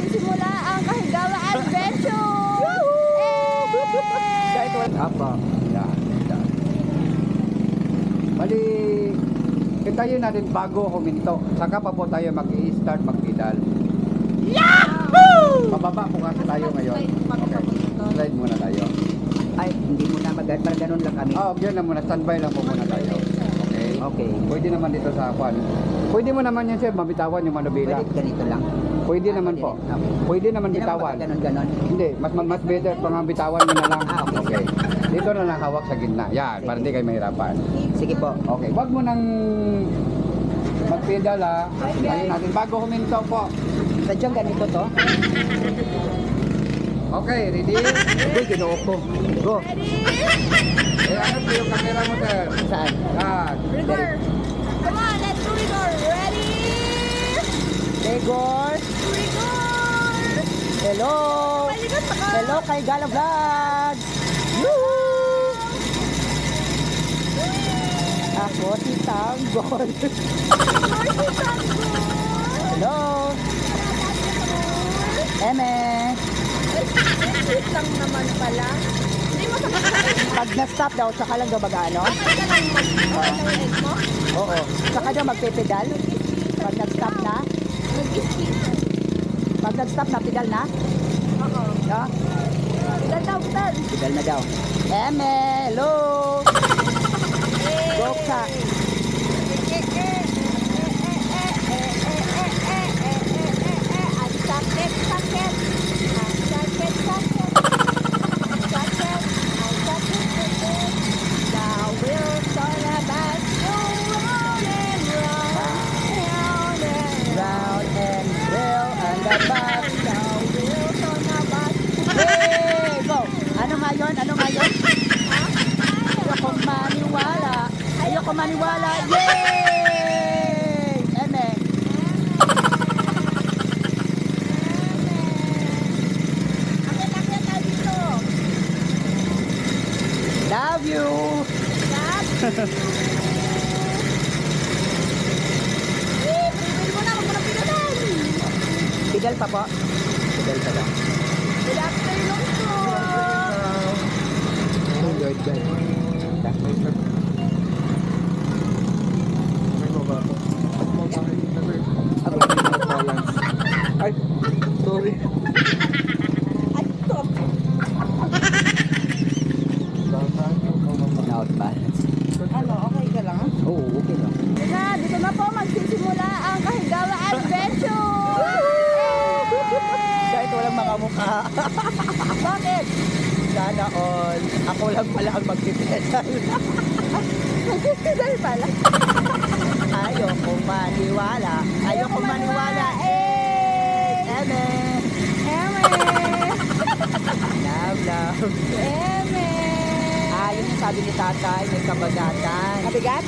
magsisimula ang Kahigawa Adventure! Kahit wala. Apa. Yan. Bali, hintayin natin bago huminto. Saka pa po tayo mag-i-start mag-pedal. Yahoo! Pababa po kasi tayo ngayon. Okay. Slide muna tayo. Ay, hindi muna para ganun lang kami. Oh, yun lang muna. Standby lang po muna tayo. Okay. Okay. Pwede naman dito sa kwan. Pwede mo naman yan, sir, mabitawan yung manubila. Pwede ganito lang. Pwede naman po. Okay. Pwede naman Hindi naman bitawan. ganon-ganon. Hindi, mas better pang bitawan mo na lang. Okay. Dito na lang hawak sa gitna. Yan, para hindi kayo mahirapan. Sige po. Okay, wag mo nang mag-pedal ha. Ayun natin bago huminto po. Sadyang ganito to. Okay, ready? Uy, ginoo ko. Go. Ano po yung camera mo, sir? Saan? Yan. Rigor! Come on, let's do rigor! Ready? Tegor. Rigor! Hello. Malikot ako! Hello kay Gala Vlogs. Woo! Ako si Tanggol. Hello. Eme. Wait lang naman pala. Hindi mo sa Pag na-stop daw, saka lang daw mag-ano? okay ka lang mag-egg mo? Oo. Saka daw magpe-pedal. Pag nag-stop na. Mag-skip. Pag nag-stop na, pedal na. Oo. No? Ilan daw, sir? Pedal na daw. Eme, hello. Go ka. Ang sakit, sakit. Ang sakit, sakit. Ang sakit, ang sakit, sakit. The wheels on a bus go round and round and Round and roll and the bus. the wheels on a bus. Hey, go. Ano nga yun? Ano nga yun? Ayoko maniwala. Ayoko maniwala. Yay! Eme. Akit-akit na dito. Love you. Pwede mo na, huwag mo na pinalan. Pedal pa po. Pedal pa daw. Good afternoon po. Oh, good, good. Ay, sorry. Ay, stop. Out balance. Ano, okay ka lang? Oo, okay lang. Dito na po magsisimula ang Kahigawa Adventure! Kahit walang mga mukha. Bakit? Sana all. Ako lang pala ang magpipedal. Magsisidal pala. Ayoko maniwala. Ayoko maniwala. Eme. Eme! Love, love. Eme! Yun yung sabi ni tatay, may kabagatan. Mabigat?